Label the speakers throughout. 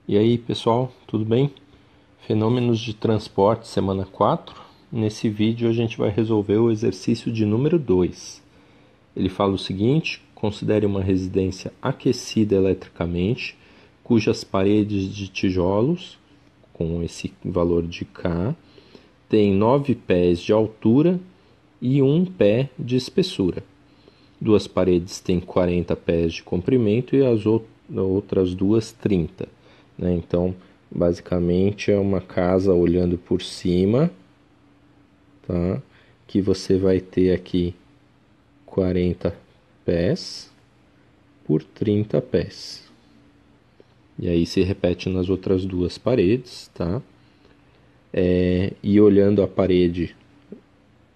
Speaker 1: E aí, pessoal, tudo bem? Fenômenos de transporte, semana 4. Nesse vídeo a gente vai resolver o exercício de número 2. Ele fala o seguinte: considere uma residência aquecida eletricamente, cujas paredes de tijolos, com esse valor de K, tem 9 pés de altura e 1 pé de espessura. Duas paredes têm 40 pés de comprimento e as outras duas 30, né? Então, basicamente é uma casa olhando por cima, tá? Que você vai ter aqui 40 pés por 30 pés. E aí se repete nas outras duas paredes, tá? E olhando a parede,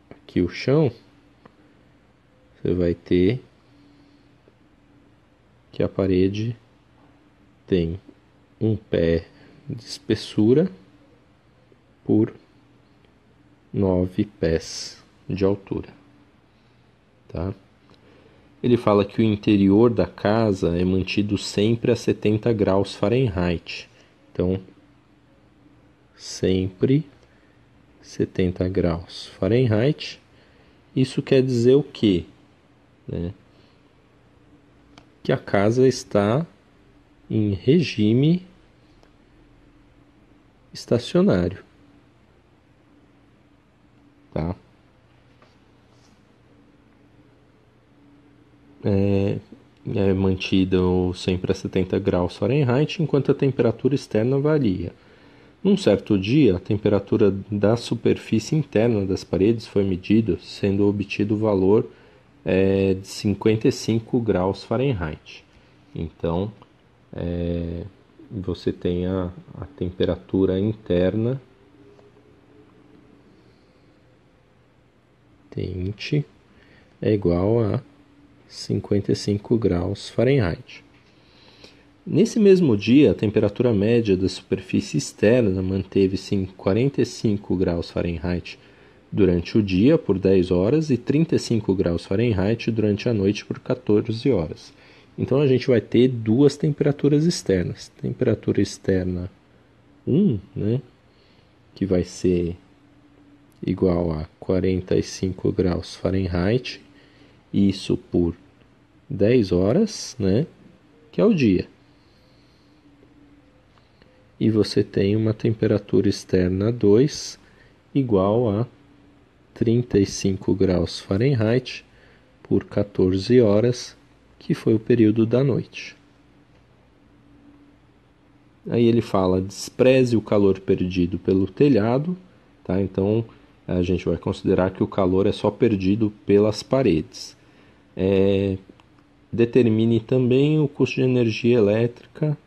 Speaker 1: aqui o chão, você vai ter que a parede tem 1 pé de espessura por 9 pés de altura, tá? Ele fala que o interior da casa é mantido sempre a 70 graus Fahrenheit. Então, sempre 70 graus Fahrenheit. Isso quer dizer o quê? Né? Que a casa está em regime estacionário, tá? É mantido sempre a 70 graus Fahrenheit, enquanto a temperatura externa varia. Num certo dia, a temperatura da superfície interna das paredes foi medida, sendo obtido o valor de 55 graus Fahrenheit. Então, você tem a temperatura interna quente é igual a 55 graus Fahrenheit. Nesse mesmo dia, a temperatura média da superfície externa manteve-se em 45 graus Fahrenheit durante o dia por 10 horas e 35 graus Fahrenheit durante a noite por 14 horas. Então a gente vai ter duas temperaturas externas. Temperatura externa 1, né, que vai ser igual a 45 graus Fahrenheit, isso por 10 horas, né, que é o dia. E você tem uma temperatura externa 2 igual a 35 graus Fahrenheit por 14 horas, que foi o período da noite. Aí ele fala: despreze o calor perdido pelo telhado, tá? Então a gente vai considerar que o calor é só perdido pelas paredes. Determine também o custo de energia elétrica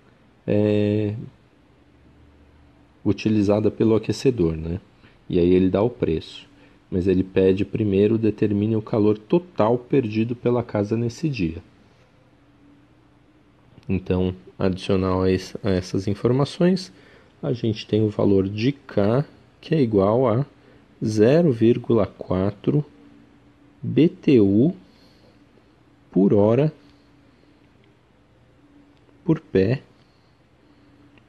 Speaker 1: utilizada pelo aquecedor, né? E aí ele dá o preço. Mas ele pede primeiro determine o calor total perdido pela casa nesse dia. Então, adicional a essas informações, a gente tem o valor de K, que é igual a 0,4 BTU por hora por pé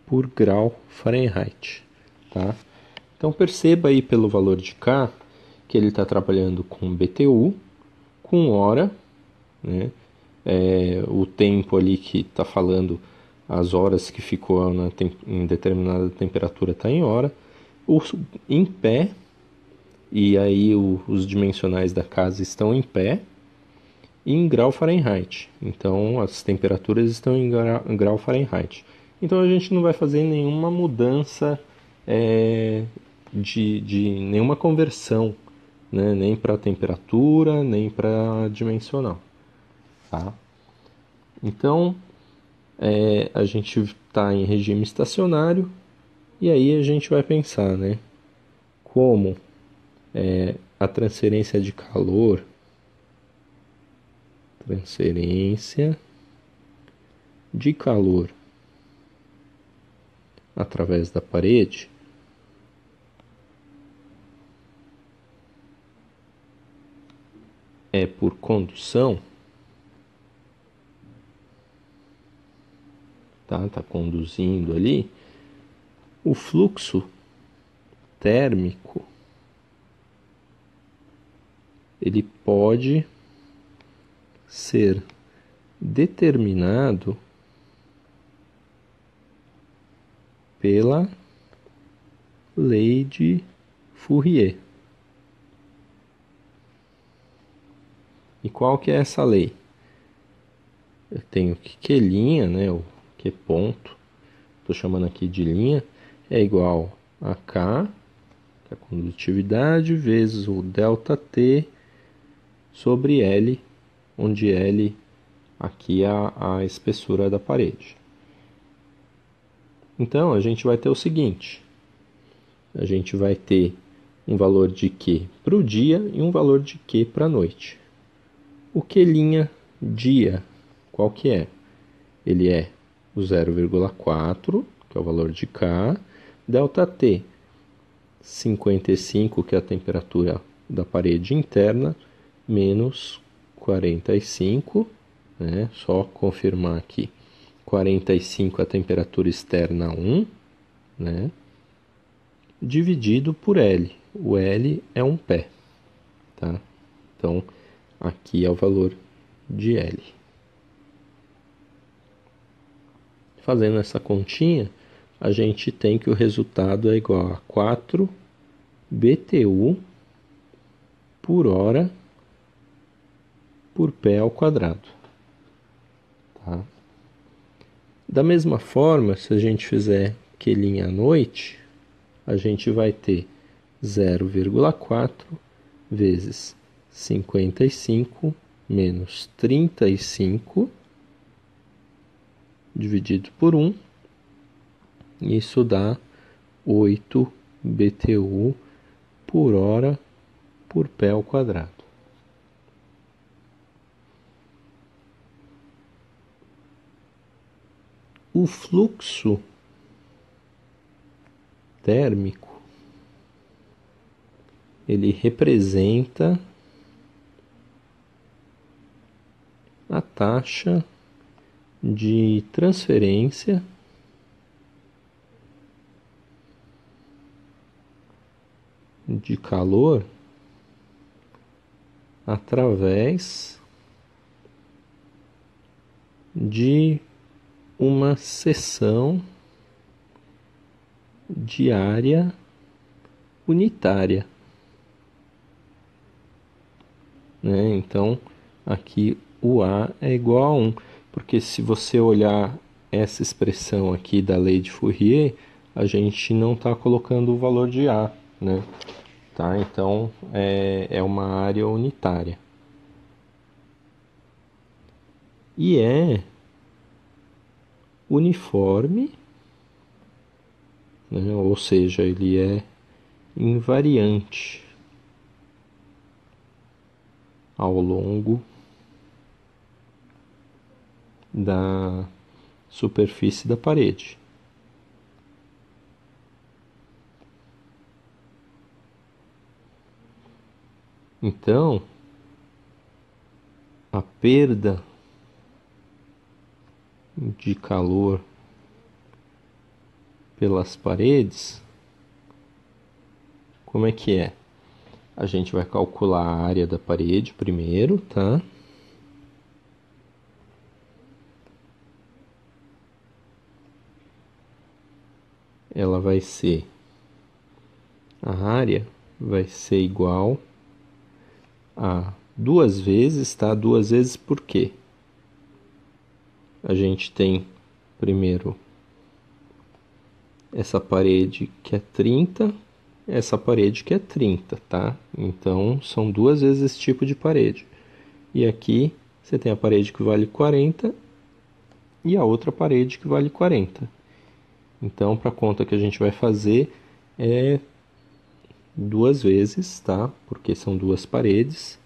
Speaker 1: por grau Fahrenheit, tá? Então perceba aí pelo valor de K que ele está trabalhando com BTU, com hora, né? O tempo ali que está falando, as horas que ficou em determinada temperatura está em hora, em pé, e aí os dimensionais da casa estão em pé, e em grau Fahrenheit. Então as temperaturas estão em grau Fahrenheit. Então a gente não vai fazer nenhuma mudança de nenhuma conversão, né? Nem para temperatura, nem para dimensional. Tá? Então a gente está em regime estacionário e aí a gente vai pensar, né? Como a transferência de calor através da parede é por condução, tá? Tá conduzindo ali, o fluxo térmico ele pode ser determinado pela lei de Fourier. E qual que é essa lei? Eu tenho que Q', né, o Q ponto, estou chamando aqui de linha, é igual a K, que é a condutividade, vezes o ΔT sobre L, onde L aqui é a espessura da parede. Então, a gente vai ter o seguinte, a gente vai ter um valor de Q para o dia e um valor de Q para a noite. O Q' dia, qual que é? Ele é o 0,4, que é o valor de K, ΔT, 55, que é a temperatura da parede interna, menos 45, né? Só confirmar aqui, 45 é a temperatura externa 1, né? Dividido por L. O L é um pé, tá? Então, aqui é o valor de L. Fazendo essa continha, a gente tem que o resultado é igual a 4 BTU por hora por pé ao quadrado. Tá? Da mesma forma, se a gente fizer Q' à noite, a gente vai ter 0,4 vezes 55 menos 35 dividido por 1. Isso dá 8 BTU por hora por pé ao quadrado. O fluxo térmico ele representa a taxa de transferência de calor através de uma seção de área unitária, né? Então, aqui o A é igual a 1, porque se você olhar essa expressão aqui da lei de Fourier, a gente não está colocando o valor de A, né? Tá? Então, é uma área unitária. E é uniforme, né? Ou seja, ele é invariante ao longo da superfície da parede. Então, a perda de calor pelas paredes, como é que é? A gente vai calcular a área da parede primeiro, tá? Ela vai ser, a área vai ser igual a 2 vezes, tá? 2 vezes por quê? A gente tem primeiro essa parede que é 30, essa parede que é 30, tá? Então, são 2 vezes esse tipo de parede. E aqui você tem a parede que vale 40 e a outra parede que vale 40. Então, para a conta que a gente vai fazer é 2 vezes, tá? Porque são 2 paredes.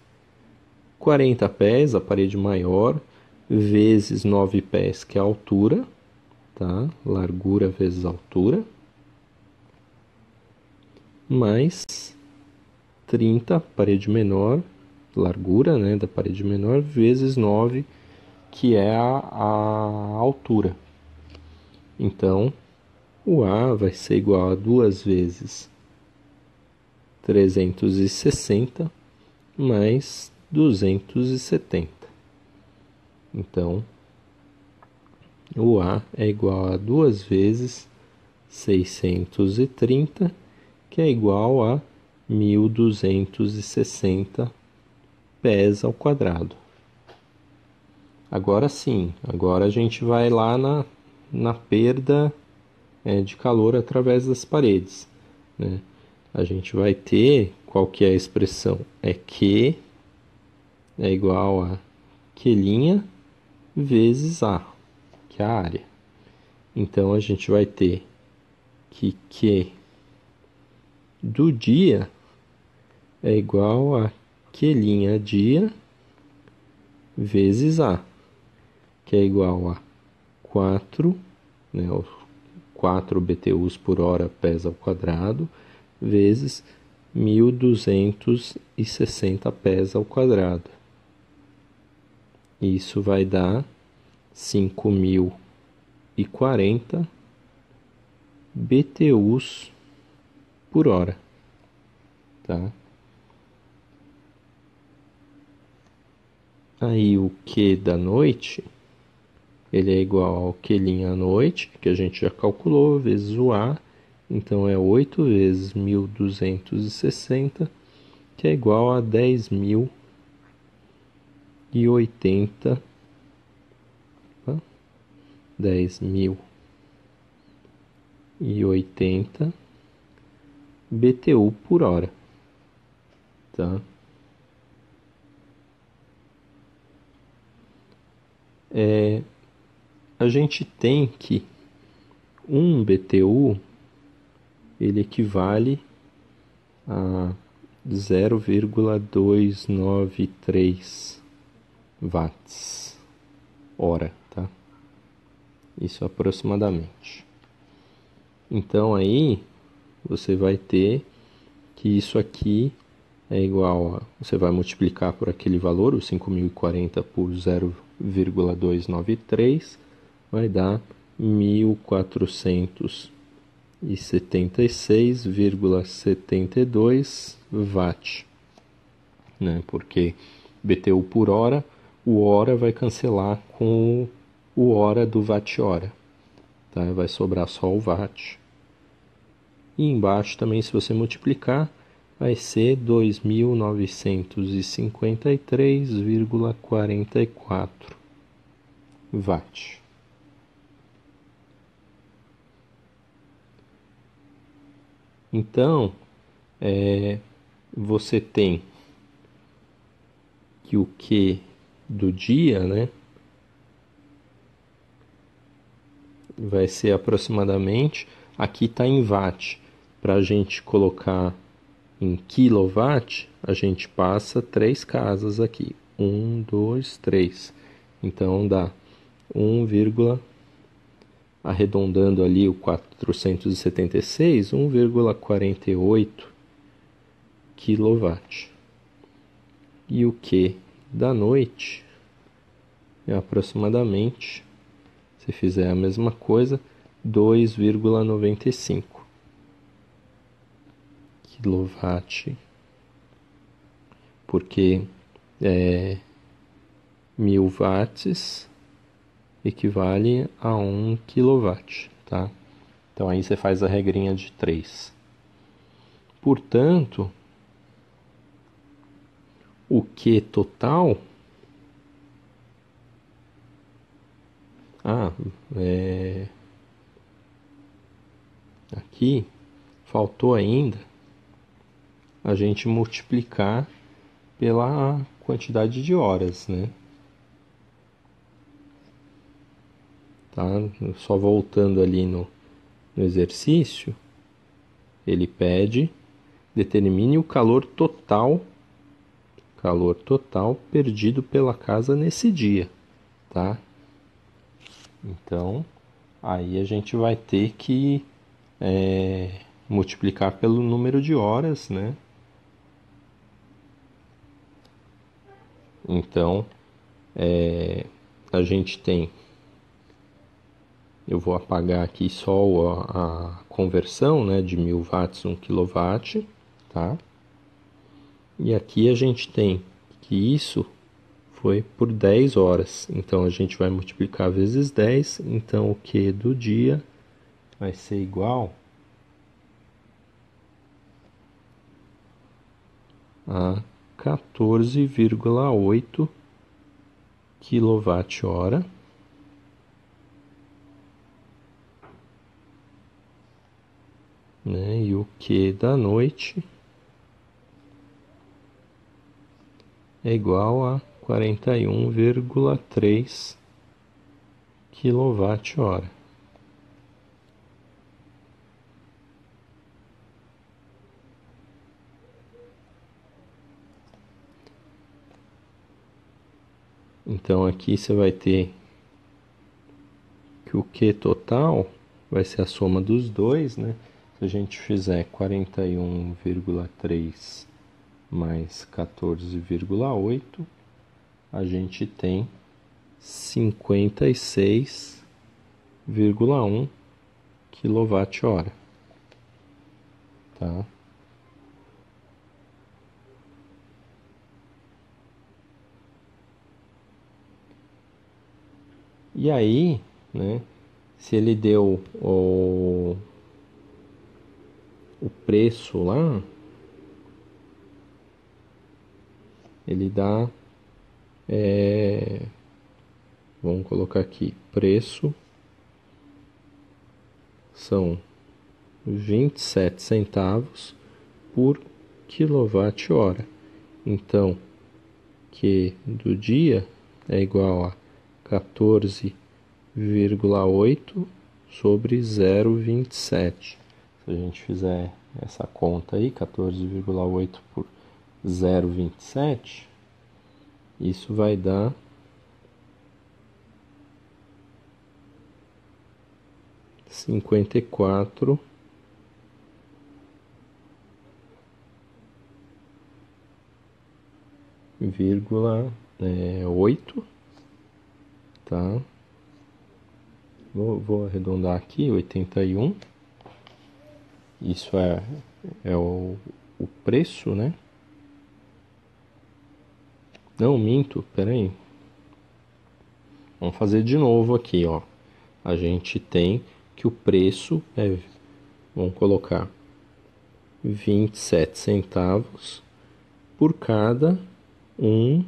Speaker 1: 40 pés, a parede maior, vezes 9 pés, que é a altura, tá? Largura vezes altura, mais 30, parede menor, largura, né, da parede menor, vezes 9, que é a altura. Então, o A vai ser igual a 2 vezes 360 mais 270. Então, o A é igual a 2 vezes 630, que é igual a 1.260 pés ao quadrado. Agora sim, agora a gente vai lá na perda de calor através das paredes, né? A gente vai ter, qual que é a expressão? É Q é igual a Q' vezes A, que é a área. Então a gente vai ter que Q do dia é igual a Q' dia vezes A, que é igual a 4, né, 4 BTUs por hora pés ao quadrado, vezes 1.260 pés ao quadrado. Isso vai dar 5.040 BTUs por hora, tá? Aí o Q da noite, ele é igual ao Q' à noite, que a gente já calculou, vezes o A. Então é 8 vezes 1.260, que é igual a 10.080, 10.080 BTU por hora, tá? A gente tem que 1 BTU ele equivale a 0,293 watts hora, tá? Isso aproximadamente. Então aí você vai ter que isso aqui é igual a, você vai multiplicar por aquele valor, o 5.040 por 0,293, vai dar 1.476,72 watt, né? Porque BTU por hora, o hora vai cancelar com o hora do watt-hora, tá? Vai sobrar só o watt. E embaixo também, se você multiplicar, vai ser 2.953,44 watt. Então, você tem que o Q do dia, né, vai ser aproximadamente, aqui está em watt, para a gente colocar em quilowatt, a gente passa 3 casas aqui, 1, 2, 3, então dá 1, arredondando ali o 476, 1,48 kW. E o Q da noite é aproximadamente, se fizer a mesma coisa, 2,95 kW, porque 1.000 watts equivale a 1 kW, tá? Então aí você faz a regrinha de 3. Portanto, o Q total, aqui faltou ainda a gente multiplicar pela quantidade de horas, né? Tá? Só voltando ali no exercício, ele pede determine o calor total perdido pela casa nesse dia, tá? Então, aí a gente vai ter que multiplicar pelo número de horas, né? Então, a gente tem eu vou apagar aqui só a conversão, né, de 1000 watts 1 kW, tá? E aqui a gente tem que isso foi por 10 horas. Então a gente vai multiplicar vezes 10. Então o Q do dia vai ser igual a 14,8 kWh. Né? E o Q da noite é igual a 41,3 kWh. Então aqui você vai ter que o Q total vai ser a soma dos dois, né? Se a gente fizer 41,3 mais 14,8, a gente tem 56,1 kWh, tá? E aí, né, se ele deu o preço lá, ele dá, vamos colocar aqui, preço são 27 centavos por quilowatt-hora. Então, Q do dia é igual a 14,8 sobre 0,27. Se a gente fizer essa conta aí, 14,8 por 0,27, isso vai dar 54,8, tá? Vou arredondar aqui, 81. Isso é o preço, né? Não, minto, peraí. Vamos fazer de novo aqui, ó. A gente tem que o preço é, vamos colocar 27 centavos por cada 1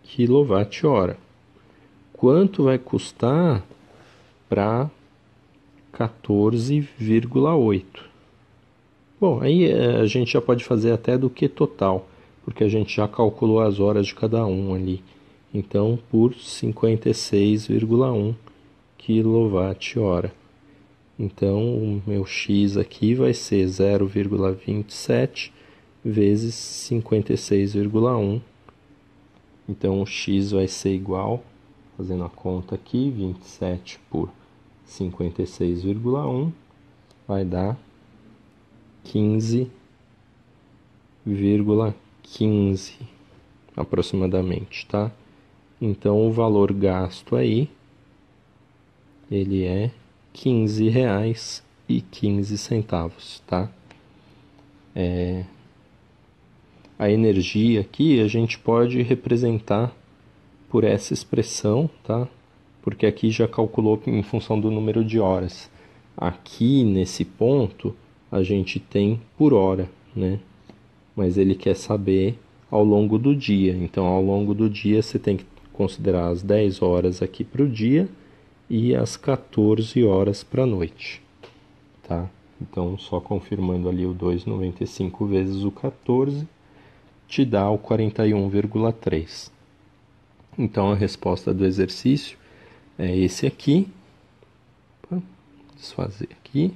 Speaker 1: kWh. Quanto vai custar para 14,8? Bom, aí a gente já pode fazer até do que total, porque a gente já calculou as horas de cada um ali. Então, por 56,1 kWh. Então, o meu x aqui vai ser 0,27 vezes 56,1. Então, o x vai ser igual, fazendo a conta aqui, 27 por 56,1 vai dar 15,15 aproximadamente, tá? Então, o valor gasto aí, ele é R$15,15, tá? A energia aqui a gente pode representar por essa expressão, tá? Porque aqui já calculou em função do número de horas. Aqui nesse ponto a gente tem por hora, né? Mas ele quer saber ao longo do dia. Então, ao longo do dia você tem que considerar as 10 horas aqui para o dia e as 14 horas para a noite, tá? Então, só confirmando ali o 2,95 vezes o 14 te dá o 41,3. Então, a resposta do exercício é esse aqui. Opa, desfazer aqui.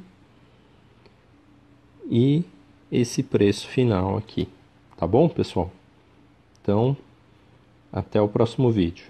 Speaker 1: E esse preço final aqui. Tá bom, pessoal? Então, até o próximo vídeo.